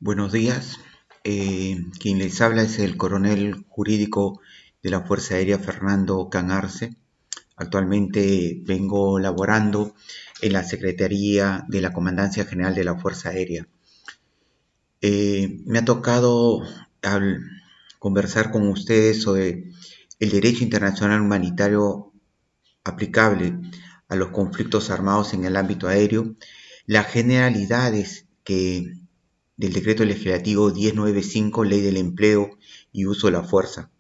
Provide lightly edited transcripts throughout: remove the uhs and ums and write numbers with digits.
Buenos días. Quien les habla es el coronel jurídico de la Fuerza Aérea Fernando Canarse. Actualmente vengo laborando en la Secretaría de la Comandancia General de la Fuerza Aérea. Me ha tocado conversar con ustedes sobre el derecho internacional humanitario aplicable a los conflictos armados en el ámbito aéreo, las generalidades del Decreto Legislativo 1095, Ley del Empleo y Uso de la Fuerza.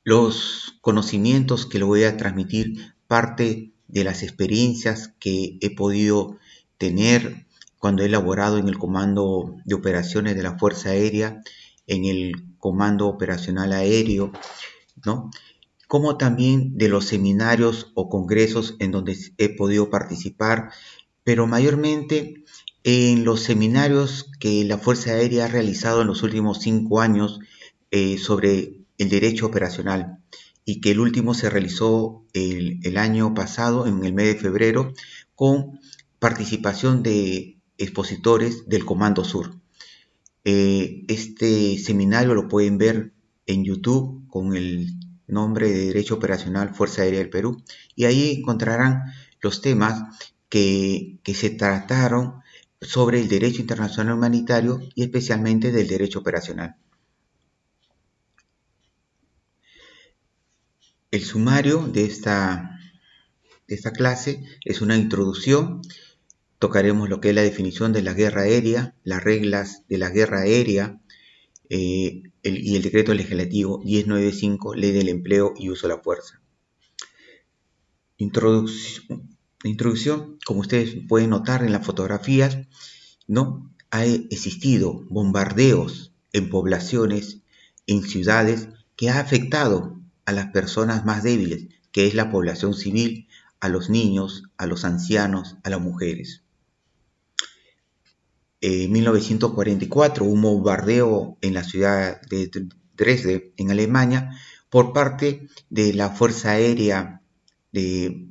Los conocimientos que le voy a transmitir parte de las experiencias que he podido tener cuando he laborado en el Comando de Operaciones de la Fuerza Aérea, en el Comando Operacional Aéreo, ¿no? Como también de los seminarios o congresos en donde he podido participar, pero mayormente en los seminarios que la Fuerza Aérea ha realizado en los últimos 5 años sobre el derecho operacional, y que el último se realizó el año pasado, en el mes de febrero, con participación de expositores del Comando Sur. Este seminario lo pueden ver en YouTube con el nombre de Derecho Operacional Fuerza Aérea del Perú, y ahí encontrarán los temas que se trataron sobre el derecho internacional humanitario y especialmente del derecho operacional. El sumario de esta clase es una introducción. Tocaremos lo que es la definición de la guerra aérea, las reglas de la guerra aérea, y el decreto legislativo 1095, Ley del Empleo y Uso de la Fuerza. Introducción, como ustedes pueden notar en las fotografías, ¿no? Ha existido bombardeos en poblaciones, en ciudades, que ha afectado a las personas más débiles, que es la población civil, a los niños, a los ancianos, a las mujeres. En 1944 hubo un bombardeo en la ciudad de Dresde, en Alemania, por parte de la Fuerza Aérea de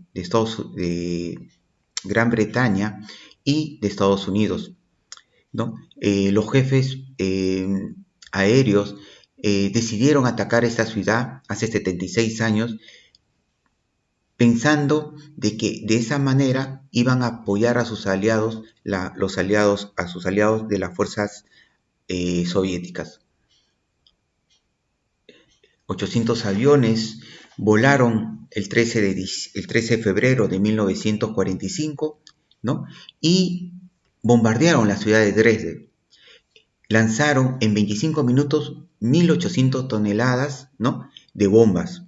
Gran Bretaña y de Estados Unidos, ¿no? Los jefes aéreos decidieron atacar esta ciudad hace 76 años, pensando de que de esa manera iban a apoyar a sus aliados, a sus aliados de las fuerzas soviéticas. 800 aviones volaron el 13 de febrero de 1945, ¿no? Y bombardearon la ciudad de Dresde. Lanzaron en 25 minutos 1.800 toneladas, ¿no?, de bombas.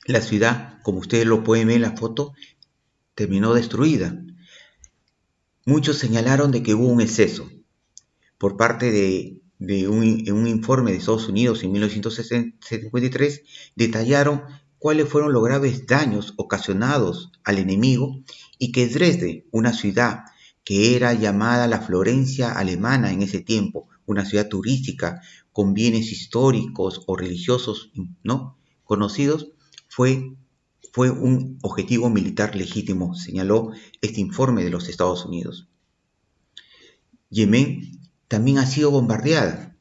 La ciudad, como ustedes lo pueden ver en la foto, terminó destruida. Muchos señalaron de que hubo un exceso por parte de un informe de Estados Unidos en 1953. Detallaron cuáles fueron los graves daños ocasionados al enemigo, y que Dresde, una ciudad que era llamada la Florencia alemana en ese tiempo, una ciudad turística con bienes históricos o religiosos, ¿no?, conocidos, fue un objetivo militar legítimo, señaló este informe de los Estados Unidos. Yemen también ha sido bombardeada,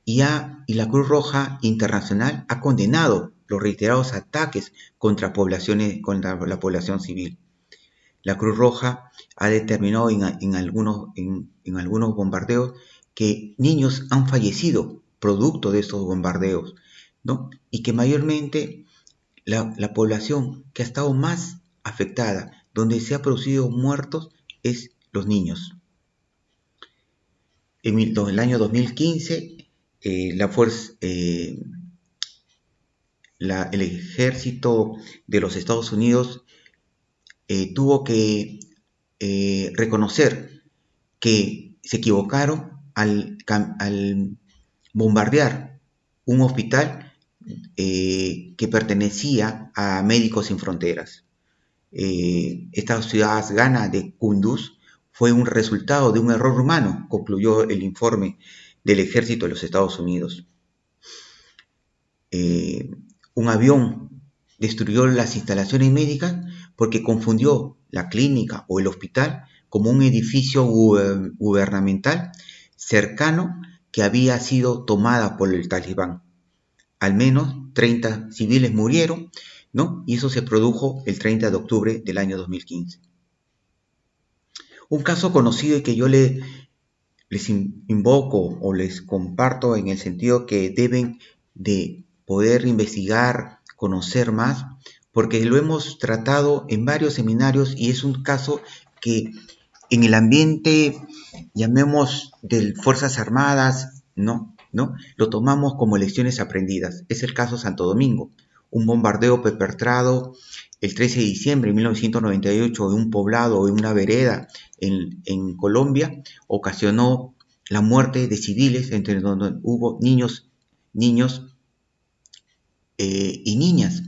y la Cruz Roja Internacional ha condenado los reiterados ataques contra la población civil. La Cruz Roja ha determinado en algunos bombardeos que niños han fallecido producto de estos bombardeos, ¿no? Y que mayormente la población que ha estado más afectada, donde se han producido muertos, es los niños. En el año 2015, el ejército de los Estados Unidos tuvo que reconocer que se equivocaron al bombardear un hospital que pertenecía a Médicos Sin Fronteras. Esta ciudad afgana de Kunduz fue un resultado de un error humano, concluyó el informe del ejército de los Estados Unidos. Un avión destruyó las instalaciones médicas porque confundió la clínica o el hospital como un edificio gubernamental cercano que había sido tomada por el talibán. Al menos 30 civiles murieron, ¿no? Y eso se produjo el 30 de octubre del año 2015. Un caso conocido y que yo les invoco o les comparto en el sentido que deben de poder investigar, conocer más, porque lo hemos tratado en varios seminarios y es un caso que en el ambiente, llamemos de Fuerzas Armadas, no, lo tomamos como lecciones aprendidas. Es el caso Santo Domingo, un bombardeo perpetrado el 13 de diciembre de 1998 en un poblado o en una vereda en Colombia, ocasionó la muerte de civiles, entre donde hubo niños y niñas.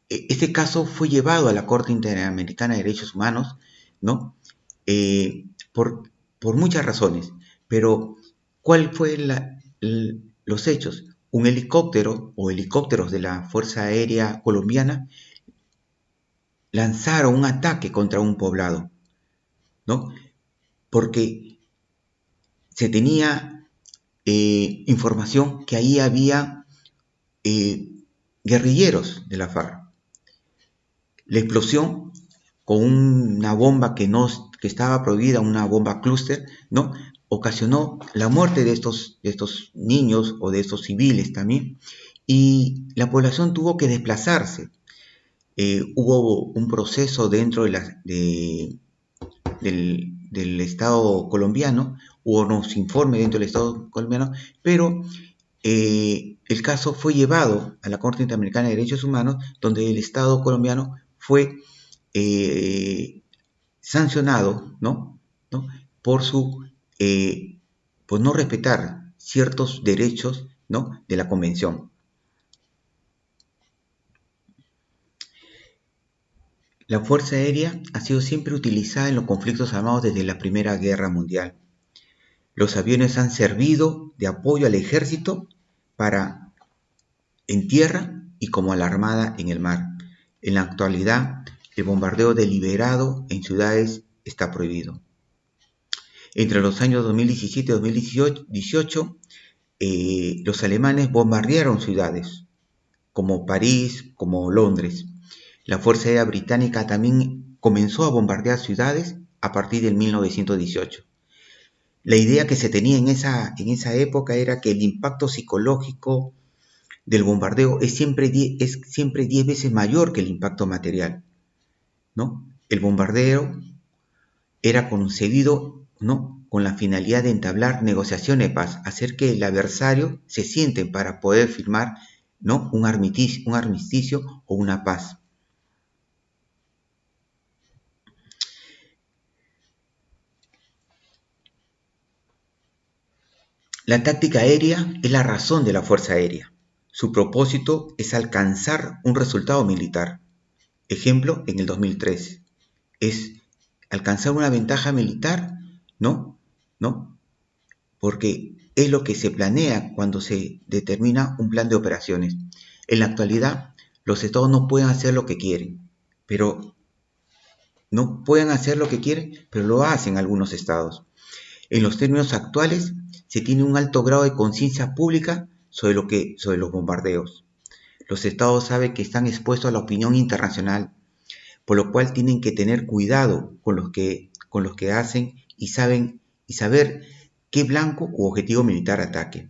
Este caso fue llevado a la Corte Interamericana de Derechos Humanos, ¿no? Por muchas razones, pero ¿cuál fue los hechos? Un helicóptero o helicópteros de la Fuerza Aérea Colombiana lanzaron un ataque contra un poblado, ¿no? Porque se tenía información que ahí había guerrilleros de la FARC. La explosión con una bomba que estaba prohibida, una bomba clúster, ¿no? Ocasionó la muerte de estos niños o de estos civiles también, y la población tuvo que desplazarse. Hubo un proceso dentro del Estado colombiano, hubo unos informes dentro del Estado colombiano, pero el caso fue llevado a la Corte Interamericana de Derechos Humanos, donde el Estado colombiano fue sancionado, ¿no? Por por no respetar ciertos derechos, ¿no? De la Convención. La Fuerza Aérea ha sido siempre utilizada en los conflictos armados desde la Primera Guerra Mundial. Los aviones han servido de apoyo al ejército en tierra y como a la armada en el mar. En la actualidad, el bombardeo deliberado en ciudades está prohibido. Entre los años 2017 y 2018, los alemanes bombardearon ciudades como París, como Londres. La Fuerza Aérea Británica también comenzó a bombardear ciudades a partir del 1918. La idea que se tenía en esa época era que el impacto psicológico del bombardeo es siempre 10 veces mayor que el impacto material, ¿no? El bombardeo era concebido, ¿no?, con la finalidad de entablar negociaciones de paz, hacer que el adversario se siente para poder firmar, ¿no?, un armisticio o una paz. La táctica aérea es la razón de la Fuerza Aérea. Su propósito es alcanzar un resultado militar. Ejemplo, en el 2003, es alcanzar una ventaja militar, ¿no? Porque es lo que se planea cuando se determina un plan de operaciones. En la actualidad, los estados no pueden hacer lo que quieren, pero lo hacen algunos estados. En los términos actuales, se tiene un alto grado de conciencia pública sobre los bombardeos. Los estados saben que están expuestos a la opinión internacional, por lo cual tienen que tener cuidado con los que hacen y saber qué blanco u objetivo militar ataque.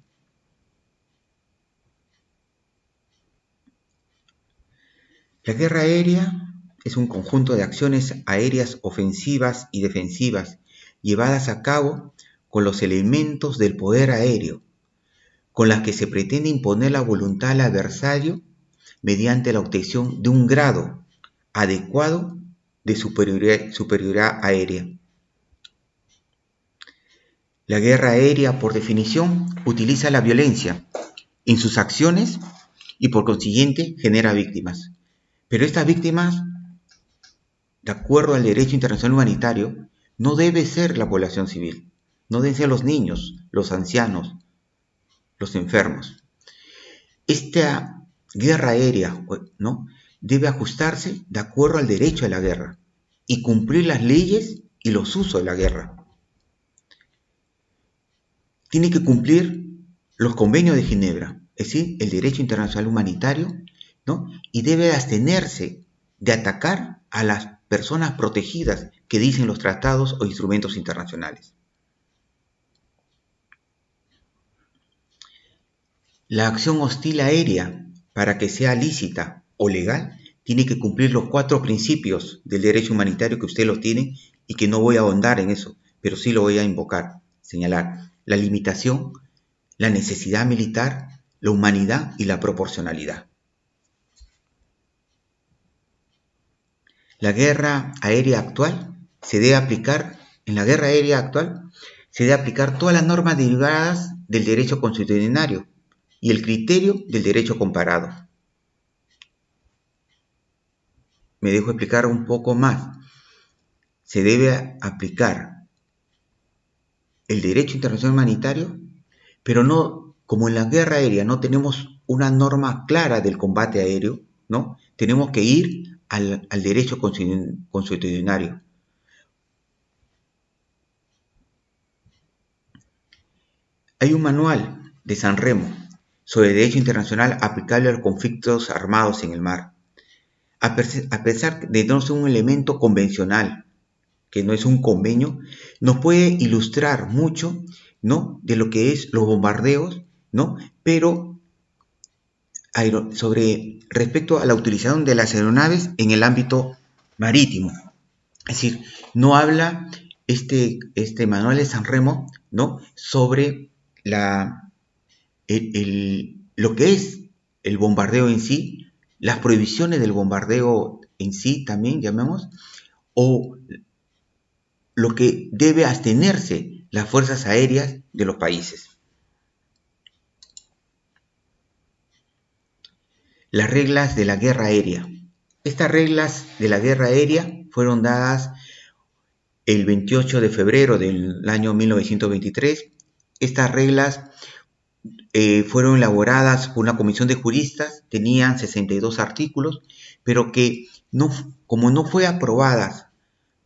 La guerra aérea es un conjunto de acciones aéreas ofensivas y defensivas llevadas a cabo con los elementos del poder aéreo, con las que se pretende imponer la voluntad al adversario mediante la obtención de un grado adecuado de superioridad aérea. La guerra aérea, por definición, utiliza la violencia en sus acciones y por consiguiente genera víctimas. Pero estas víctimas, de acuerdo al derecho internacional humanitario, no debe ser la población civil, no deben ser los niños, los ancianos, los enfermos. Esta guerra aérea, ¿no?, debe ajustarse de acuerdo al derecho a la guerra y cumplir las leyes y los usos de la guerra. Tiene que cumplir los convenios de Ginebra, es decir, el derecho internacional humanitario, ¿no? Y debe abstenerse de atacar a las personas protegidas que dicen los tratados o instrumentos internacionales. La acción hostil aérea, para que sea lícita o legal, tiene que cumplir los 4 principios del derecho humanitario que usted los tiene y que no voy a ahondar en eso, pero sí lo voy a invocar, señalar. La limitación, la necesidad militar, la humanidad y la proporcionalidad. La guerra aérea actual se debe aplicar, en la guerra aérea actual, se debe aplicar todas las normas derivadas del derecho consuetudinario y el criterio del derecho comparado. Me dejo explicar un poco más. Se debe aplicar el derecho internacional humanitario, pero no, como en la guerra aérea no tenemos una norma clara del combate aéreo, ¿no? Tenemos que ir al derecho consuetudinario. Hay un manual de San Remo sobre derecho internacional aplicable a los conflictos armados en el mar. A pesar de no ser un elemento convencional, que no es un convenio, nos puede ilustrar mucho, ¿no?, de lo que es los bombardeos, ¿no?, pero respecto a la utilización de las aeronaves en el ámbito marítimo. Es decir, no habla este manual de San Remo, ¿no?, sobre lo que es el bombardeo en sí, las prohibiciones del bombardeo en sí también, llamemos, o lo que debe abstenerse las fuerzas aéreas de los países. Las reglas de la guerra aérea. Estas reglas de la guerra aérea fueron dadas el 28 de febrero del año 1923. Estas reglas fueron elaboradas por una comisión de juristas, tenían 62 artículos, pero que como no fue aprobadas,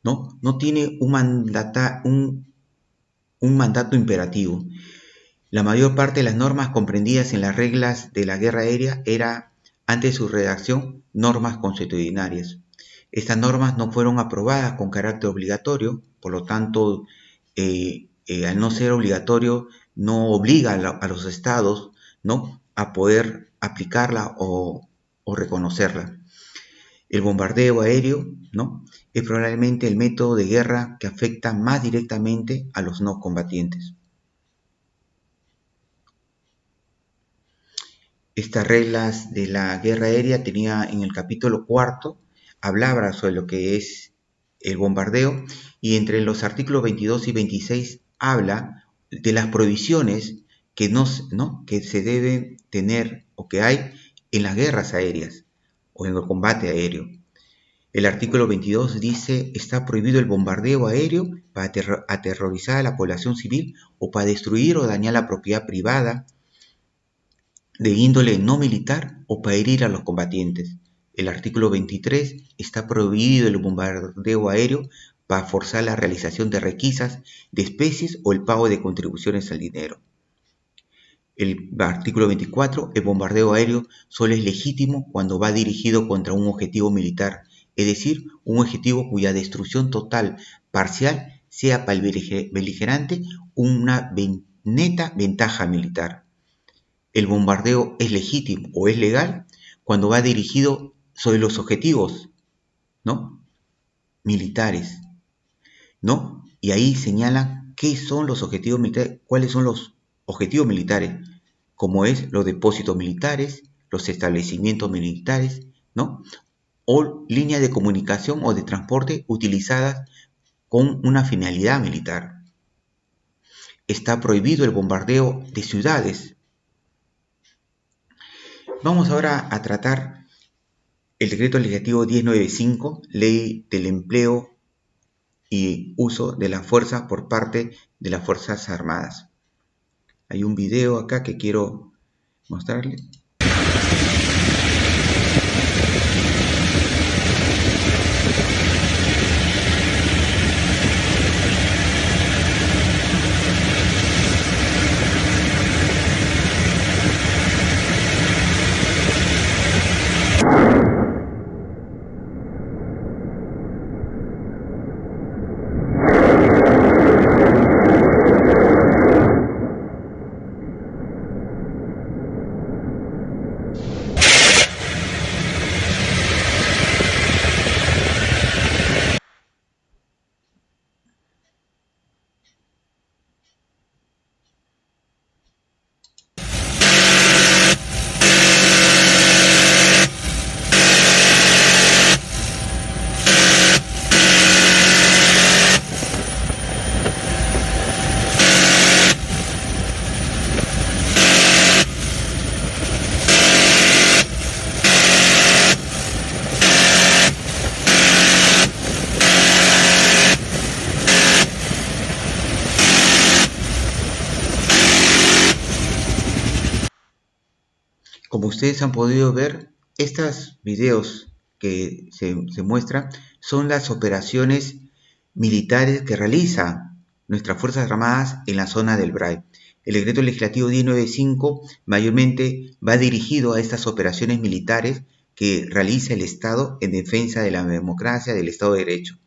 no tiene un mandato imperativo. La mayor parte de las normas comprendidas en las reglas de la guerra aérea era, antes de su redacción, normas consuetudinarias. Estas normas no fueron aprobadas con carácter obligatorio, por lo tanto, al no ser obligatorio, no obliga a los estados, ¿no?, a poder aplicarla o reconocerla. El bombardeo aéreo, ¿no?, es probablemente el método de guerra que afecta más directamente a los no combatientes. Estas reglas de la guerra aérea tenía en el capítulo 4, hablaba sobre lo que es el bombardeo, y entre los artículos 22 y 26 habla de las prohibiciones que se deben tener o que hay en las guerras aéreas o en el combate aéreo. El artículo 22 dice: está prohibido el bombardeo aéreo para aterrorizar a la población civil o para destruir o dañar la propiedad privada de índole no militar o para herir a los combatientes. El artículo 23, está prohibido el bombardeo aéreo para forzar la realización de requisas de especies o el pago de contribuciones al dinero. El artículo 24, el bombardeo aéreo solo es legítimo cuando va dirigido contra un objetivo militar, es decir, un objetivo cuya destrucción total, parcial, sea para el beligerante una neta ventaja militar. El bombardeo es legítimo o es legal cuando va dirigido sobre los objetivos, ¿no?, militares, ¿no? Y ahí señala qué son los objetivos militares, cuáles son los objetivos militares, como es los depósitos militares, los establecimientos militares, ¿no?, o líneas de comunicación o de transporte utilizadas con una finalidad militar. Está prohibido el bombardeo de ciudades. Vamos ahora a tratar el decreto legislativo 1095, ley del empleo y uso de la fuerza por parte de las Fuerzas Armadas. Hay un video acá que quiero mostrarle. Como ustedes han podido ver, estos videos que se muestran son las operaciones militares que realizan nuestras Fuerzas Armadas en la zona del BRAE. El decreto legislativo 1095 mayormente va dirigido a estas operaciones militares que realiza el Estado en defensa de la democracia, del Estado de Derecho.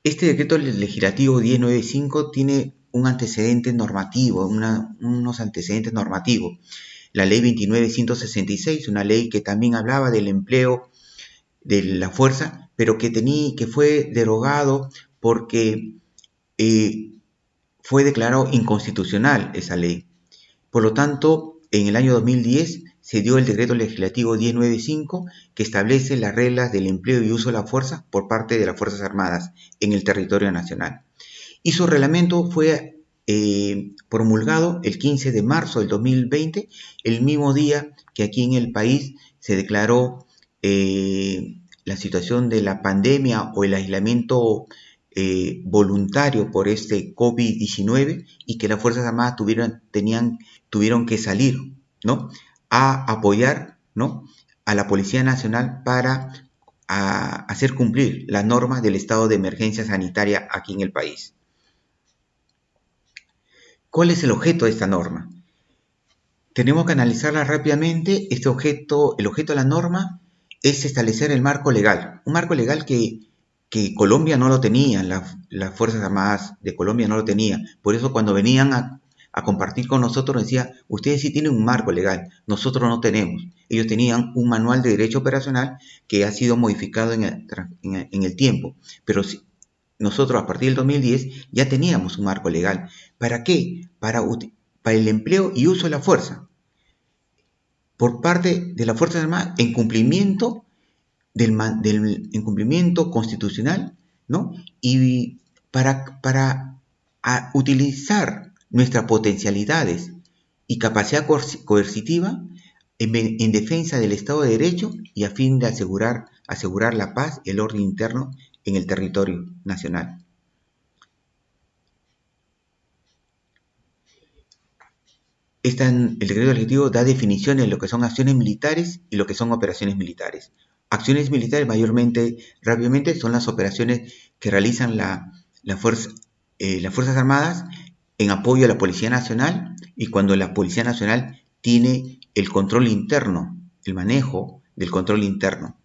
Este decreto legislativo 1095 tiene un antecedente normativo, unos antecedentes normativos. La ley 29.166, una ley que también hablaba del empleo de la fuerza, pero que fue derogado porque fue declarado inconstitucional esa ley. Por lo tanto, en el año 2010 se dio el decreto legislativo 1095 que establece las reglas del empleo y uso de la fuerza por parte de las Fuerzas Armadas en el territorio nacional. Y su reglamento fue promulgado el 15 de marzo del 2020, el mismo día que aquí en el país se declaró la situación de la pandemia o el aislamiento voluntario por este COVID-19 y que las Fuerzas Armadas tuvieron que salir, ¿no?, a apoyar, ¿no?, a la Policía Nacional para hacer cumplir las normas del estado de emergencia sanitaria aquí en el país. ¿Cuál es el objeto de esta norma? Tenemos que analizarla rápidamente. El objeto de la norma es establecer el marco legal, un marco legal que Colombia no lo tenía, las Fuerzas Armadas de Colombia no lo tenían. Por eso cuando venían a compartir con nosotros decía, ustedes sí tienen un marco legal, nosotros no tenemos. Ellos tenían un manual de derecho operacional que ha sido modificado en el tiempo, pero nosotros a partir del 2010 ya teníamos un marco legal. ¿Para qué? Para el empleo y uso de la fuerza por parte de las Fuerzas Armadas en cumplimiento en cumplimiento constitucional, ¿no? Y para utilizar nuestras potencialidades y capacidad coercitiva en defensa del Estado de Derecho y a fin de asegurar la paz y el orden interno en el territorio nacional. El decreto legislativo da definiciones de lo que son acciones militares y lo que son operaciones militares. Acciones militares rápidamente, son las operaciones que realizan las Fuerzas Armadas en apoyo a la Policía Nacional y cuando la Policía Nacional tiene el control interno, el manejo del control interno.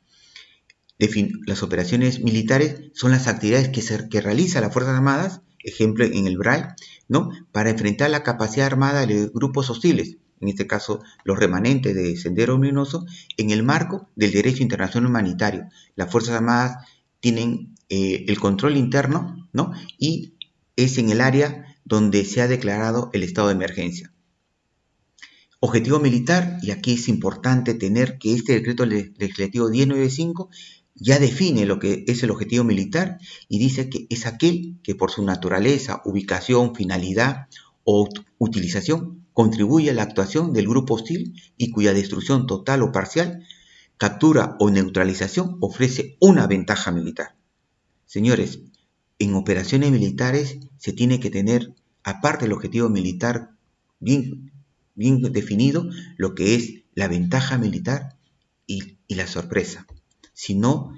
Las operaciones militares son las actividades que realiza las Fuerzas Armadas, ejemplo en el BRAE, ¿no?, para enfrentar la capacidad armada de grupos hostiles, en este caso los remanentes de Sendero Luminoso, en el marco del derecho internacional humanitario. Las Fuerzas Armadas tienen el control interno, ¿no?, y es en el área donde se ha declarado el estado de emergencia. Objetivo militar, y aquí es importante tener que este decreto legislativo 1095 ya define lo que es el objetivo militar y dice que es aquel que por su naturaleza, ubicación, finalidad o utilización contribuye a la actuación del grupo hostil y cuya destrucción total o parcial, captura o neutralización ofrece una ventaja militar. Señores, en operaciones militares se tiene que tener, aparte del objetivo militar bien definido, lo que es la ventaja militar y la sorpresa. Si no,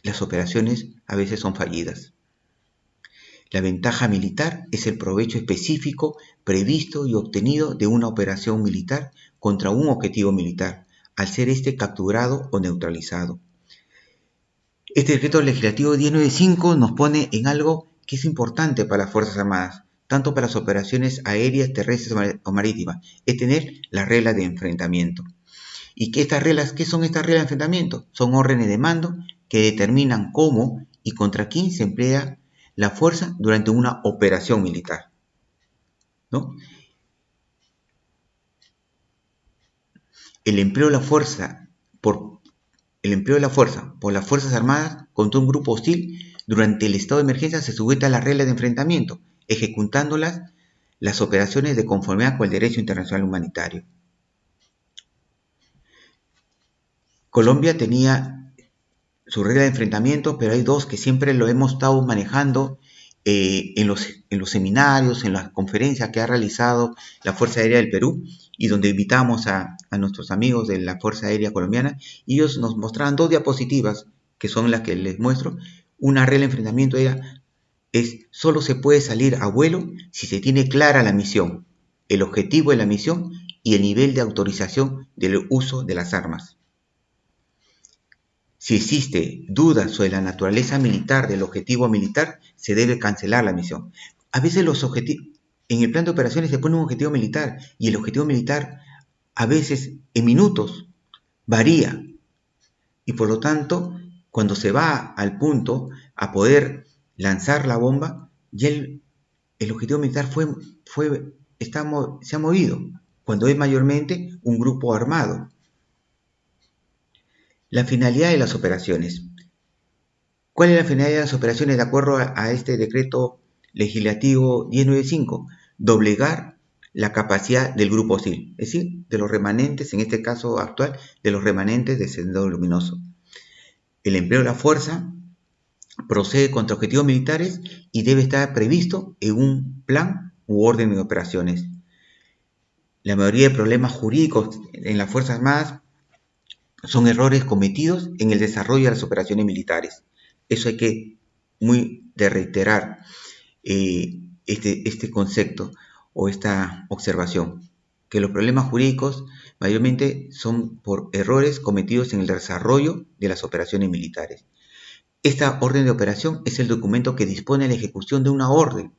las operaciones a veces son fallidas. La ventaja militar es el provecho específico previsto y obtenido de una operación militar contra un objetivo militar, al ser este capturado o neutralizado. Este decreto legislativo 1095 nos pone en algo que es importante para las Fuerzas Armadas, tanto para las operaciones aéreas, terrestres o marítimas, es tener las reglas de enfrentamiento. ¿Y qué son estas reglas de enfrentamiento? Son órdenes de mando que determinan cómo y contra quién se emplea la fuerza durante una operación militar, ¿no? El empleo de la fuerza por las Fuerzas Armadas contra un grupo hostil durante el estado de emergencia se sujeta a las reglas de enfrentamiento, ejecutándolas las operaciones de conformidad con el derecho internacional humanitario. Colombia tenía su regla de enfrentamiento, pero hay dos que siempre lo hemos estado manejando en los seminarios, en las conferencias que ha realizado la Fuerza Aérea del Perú, y donde invitamos a nuestros amigos de la Fuerza Aérea Colombiana, y ellos nos mostraban 2 diapositivas, que son las que les muestro. Una regla de enfrentamiento solo se puede salir a vuelo si se tiene clara la misión, el objetivo de la misión y el nivel de autorización del uso de las armas. Si existe duda sobre la naturaleza militar del objetivo militar, se debe cancelar la misión. A veces en el plan de operaciones se pone un objetivo militar y el objetivo militar a veces en minutos varía. Y por lo tanto, cuando se va al punto a poder lanzar la bomba, ya el objetivo militar se ha movido, cuando es mayormente un grupo armado. La finalidad de las operaciones. ¿Cuál es la finalidad de las operaciones de acuerdo a este decreto legislativo 1095? Doblegar la capacidad del grupo hostil, es decir, de los remanentes, en este caso actual, de los remanentes de Sendero Luminoso. El empleo de la fuerza procede contra objetivos militares y debe estar previsto en un plan u orden de operaciones. La mayoría de problemas jurídicos en las Fuerzas Armadas son errores cometidos en el desarrollo de las operaciones militares. Eso hay que reiterar este concepto o esta observación, que los problemas jurídicos mayormente son por errores cometidos en el desarrollo de las operaciones militares. Esta orden de operación es el documento que dispone la ejecución de una orden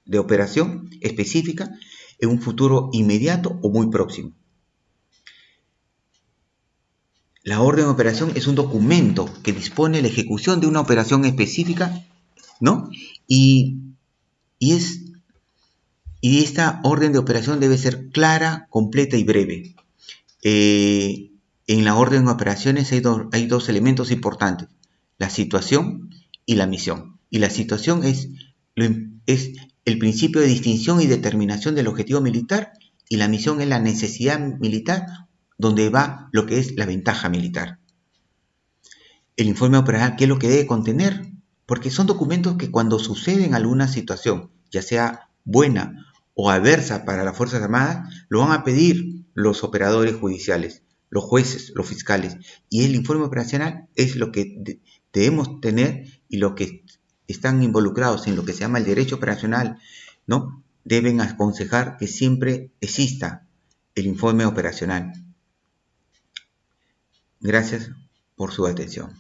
de operación específica en un futuro inmediato o muy próximo. La orden de operación es un documento que dispone la ejecución de una operación específica, ¿no? Y esta orden de operación debe ser clara, completa y breve. En la orden de operaciones hay dos elementos importantes: la situación y la misión. Y la situación es el principio de distinción y determinación del objetivo militar, y la misión es la necesidad militar, donde va lo que es la ventaja militar. El informe operacional, ¿qué es lo que debe contener? Porque son documentos que cuando suceden alguna situación, ya sea buena o adversa para las Fuerzas Armadas, lo van a pedir los operadores judiciales, los jueces, los fiscales. Y el informe operacional es lo que debemos tener, y los que están involucrados en lo que se llama el derecho operacional, ¿no?, deben aconsejar que siempre exista el informe operacional. Gracias por su atención.